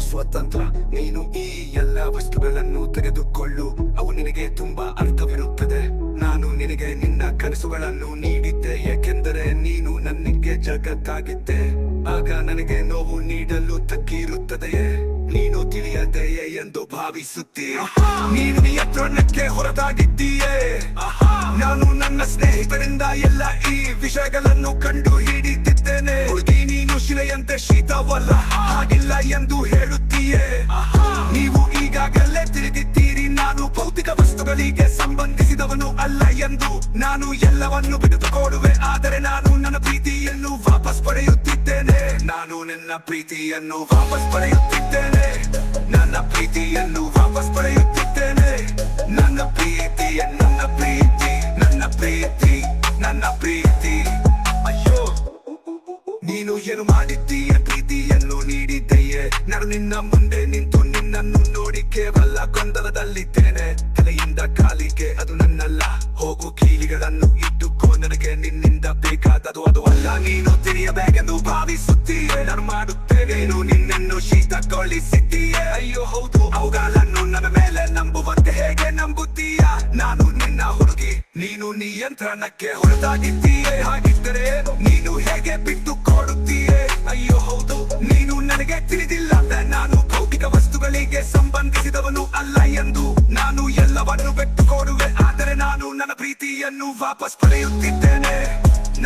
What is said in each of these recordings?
ಸ್ವತಂತ್ರ. ನೀನು ಈ ಎಲ್ಲ ವಸ್ತುಗಳನ್ನು ತೆಗೆದುಕೊಳ್ಳು, ಅವು ನಿನಗೆ ತುಂಬಾ ಅರ್ಥವಿರುತ್ತದೆ. ನಾನು ನಿನಗೆ ನಿನ್ನ ಕನಸುಗಳನ್ನು ನೀಡಿದ್ದೆ, ಏಕೆಂದರೆ ನೀನು ನನಗೆ ಜಗತ್ತಾಗಿದ್ದೆ. ಆಗ ನನಗೆ ನೋವು ನೀಡಲು ತಕ್ಕಿರುತ್ತದೆಯೇ? ನೀನು ತಿಳಿಯದೆಯೇ ಎಂದು ಭಾವಿಸುತ್ತೀಯ. ನೀನು ನಿಯಂತ್ರಣಕ್ಕೆ ಹೊರತಾಗಿದ್ದೀಯೇ. ನಾನು ನನ್ನ ಸ್ನೇಹಿತರಿಂದ ಎಲ್ಲ ಈ ವಿಷಯಗಳನ್ನು ಕಂಡು ಹಿಡಿದಿದ್ದೇನೆ. ಹುಡುಗಿ, ನೀನು ಶಿಲೆಯಂತೆ ಶೀತವಲ್ಲ, ಹಾಗಿಲ್ಲ ಎಂದು ಹೇಳುತ್ತೀಯೇ. ನೀವು ಈಗಾಗಲೇ ತಿಳಿದಿದ್ದೀರಿ, ನಾನು ಭೌತಿಕ ವಸ್ತುಗಳಿಗೆ ಸಂಬಂಧಿಸಿದವನು ಅಲ್ಲ ಎಂದು. ನಾನು ಎಲ್ಲವನ್ನು ಬಿಡುತ್ತುಕೊಡುವೆ, ಆದರೆ ನಾನು ನನ್ನ ಪ್ರೀತಿಯನ್ನು ವಾಪಸ್ ಪಡೆಯುತ್ತಿದ್ದೇನೆ. ನಾನು ನನ್ನ ಪ್ರೀತಿಯನ್ನು ವಾಪಸ್ ಪಡೆಯುತ್ತಿದ್ದೇನೆ. ನನ್ನ ಪ್ರೀತಿಯನ್ನು ವಾಪಸ್ ಪಡೆಯುತ್ತಿದ್ದೇನೆ. ನನ್ನ ಪ್ರೀತಿ, ನನ್ನ ಪ್ರೀತಿ, ನನ್ನ ಪ್ರೀತಿ, ನನ್ನ ಪ್ರೀತಿ. ಅಯ್ಯೋ, ನೀನು ಏನು ಮಾಡಿದ್ದೀಯ? ಪ್ರೀತಿಯನ್ನು ನೀಡಿದ್ದೆಯೇ? ನಾನು ನಿನ್ನ ಮುಂದೆ ನಿಂತು ನಿನ್ನನ್ನು ನೋಡಿ ಕೇವಲ ಗೊಂದಲದಲ್ಲಿದ್ದೇನೆ. ತಲೆಯಿಂದ ಕಾಲಿಗೆ ಅದು ನನ್ನಲ್ಲ. ಹೋಗು, ಕೀಲಿಗಳನ್ನು ಇಟ್ಟುಕೋ, ನನಗೆ ನಿನ್ನಿಂದ ಬೇಕಾದದು ಅದು ಅಲ್ಲ. ನೀನು ತಿಳಿಯಬೇಕೆಂದು ಭಾವಿಸುತ್ತೀಯೇ. ನಾನು ಮಾಡುತ್ತೇನೆ, ನೀನು ನಿನ್ನನ್ನು ಶೀತಗೊಳಿಸಿದ್ದೀಯೇ. ಅಯ್ಯೋ ಹೌದು, ಅವುಗಳನ್ನು ನನ್ನ ಮೇಲೆ ನಂಬುವಂತೆ ಹೇಗೆ ನಂಬುತ್ತೀಯ? ನಾನು ನಿನ್ನ ಹುಡುಗಿ, ನೀನು ನಿಯಂತ್ರಣಕ್ಕೆ ಹೊರತಾಗಿದ್ದೀಯೇ. ಹಾಗಿದ್ದರೆ ನೀನು ಹೇಗೆ ಬಿಟ್ಟು ಕೊಡುತ್ತೀಯೇ? ಅಯ್ಯೋ ಹೌದು, ನೀನು ನನಗೆ ತಿಳಿದಿಲ್ಲ. ನಾನು ಭೌತಿಕ ವಸ್ತುಗಳಿಗೆ ಸಂಬಂಧಿಸಿದವನು ಅಲ್ಲ ಎಂದು. ನಾನು ಎಲ್ಲವನ್ನು ಬಿಟ್ಟು ಕೊಡುವೆ, ಆದರೆ ನಾನು ನನ್ನ ಪ್ರೀತಿಯನ್ನು ವಾಪಸ್ ಪಡೆಯುತ್ತಿದ್ದೇನೆ.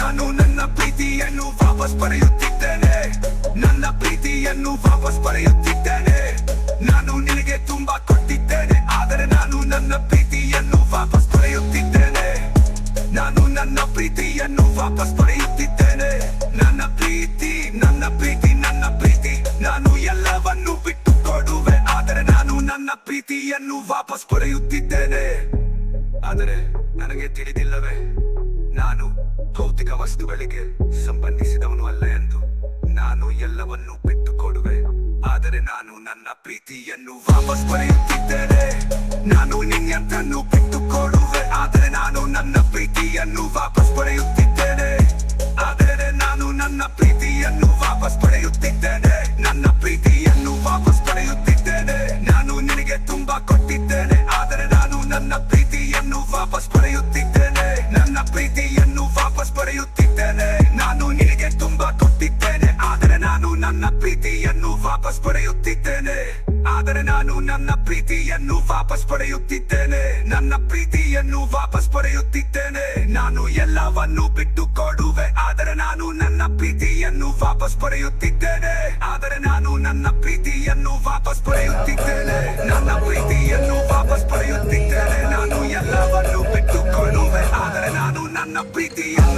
ನಾನು ನನ್ನ ಪ್ರೀತಿಯನ್ನು ವಾಪಸ್ ಪಡೆಯುತ್ತಿದ್ದೇನೆ. ನನ್ನ ಪ್ರೀತಿಯನ್ನು ವಾಪಸ್ ಪಡೆಯುತ್ತಿದ್ದೇನೆ. ನಾನು ನಿನಗೆ ತುಂಬಾ ಕೊಟ್ಟಿದ್ದೇನೆ, ಆದರೆ ನಾನು ನನ್ನ ಪ್ರೀತಿಯನ್ನು ವಾಪಸ್ ಪಡೆಯುತ್ತಿದ್ದೇನೆ. ನಾನು ನನ್ನ ಪ್ರೀತಿಯನ್ನು ವಾಪಸ್ ಪಡೆಯುತ್ತಿದ್ದೇನೆ. ನನ್ನ ಪ್ರೀತಿ, ನನ್ನ ಪ್ರೀತಿ, ನನ್ನ ಪ್ರೀತಿ. ನಾನು ಎಲ್ಲವನ್ನು ಬಿಟ್ಟು ಕೊಡುವೆ, ಆದರೆ ನಾನು ನನ್ನ ಪ್ರೀತಿಯನ್ನು ವಾಪಸ್ ಪಡೆಯುತ್ತಿದ್ದೇನೆ. ಆದರೆ ನನಗೆ ತಿಳಿದಿಲ್ಲವೇ, ನಾನು ಭೌತಿಕ ವಸ್ತುಗಳಿಗೆ ಸಂಬಂಧಿಸಿದವನು ಅಲ್ಲ ಎಂದು. ನಾನು ಎಲ್ಲವನ್ನು ಬಿಟ್ಟು ಕೊಡುವೆ, ಆದರೆ ನಾನು ನನ್ನ ಪ್ರೀತಿಯನ್ನು ವಾಪಸ್ ಪಡೆಯುತ್ತಿದ್ದೇನೆ. ನಾನು ನಿನ್ನನ್ನು ಬಿಟ್ಟು ಕೊಡುವೆ, ಆದರೆ ನಾನು ನನ್ನ ಪ್ರೀತಿಯನ್ನು ವಾಪಸ್ ಪಡೆಯುತ್ತಿದ್ದೇನೆ. ಆದರೆ ನಾನು ನನ್ನ ಪ್ರೀತಿಯನ್ನು ವಾಪಸ್ ಪಡೆಯುತ್ತಿದ್ದೇನೆ. ನನ್ನ ಪ್ರೀತಿಯನ್ನು ವಾಪಸ್ ಪಡೆಯುತ್ತಿದ್ದೇನೆ. ನಾನು ನಿನಗೆ ತುಂಬಾ ಕೊಟ್ಟಿದ್ದೇನೆ, ಆದರೆ ನಾನು ನನ್ನ ಪ್ರೀತಿಯನ್ನು ವಾಪಸ್ ಪಡೆಯುತ್ತಿದ್ದೇನೆ. ನನ್ನ ಪ್ರೀತಿಯನ್ನು ವಾಪಸ್ ಪಡೆಯುತ್ತಿದ್ದೇನೆ. ನಾನು ನಿನಗೆ ತುಂಬಾ ಕೊಟ್ಟಿದ್ದೇನೆ, ಆದರೆ ನಾನು ನನ್ನ ಪ್ರೀತಿಯನ್ನು ವಾಪಸ್ ಪಡೆಯುತ್ತಿದ್ದೇನೆ. ಆದರೆ ನಾನು ನನ್ನ ಪ್ರೀತಿಯನ್ನು ವಾಪಸ್ ಪಡೆಯುತ್ತಿದ್ದೇನೆ. ನನ್ನ ಪ್ರೀತಿಯನ್ನು ವಾಪಸ್ ಪಡೆಯುತ್ತಿದ್ದೇನೆ. ನಾನು ಎಲ್ಲವನ್ನು ಬಿಟ್ಟು ಕೊಡುವೆ, ಆದರೆ ನಾನು ನನ್ನ ಪ್ರೀತಿಯನ್ನು ವಾಪಸ್ ಪಡೆಯುತ್ತಿದ್ದೇನೆ. ಆದರೆ ನಾನು ನನ್ನ ಪ್ರೀತಿಯನ್ನು ವಾಪಸ್ ಪಡೆಯುತ್ತಿದ್ದೇನೆ. ನನ್ನ ಪ್ರೀತಿಯನ್ನು ವಾಪಸ್ ಪಡೆಯುತ್ತಿದ್ದೇನೆ. ನಾನು ಎಲ್ಲವನ್ನು ಬಿಟ್ಟು ಕೊಡುವೆ, ಆದರೆ ನಾನು ನನ್ನ ಪ್ರೀತಿಯನ್ನು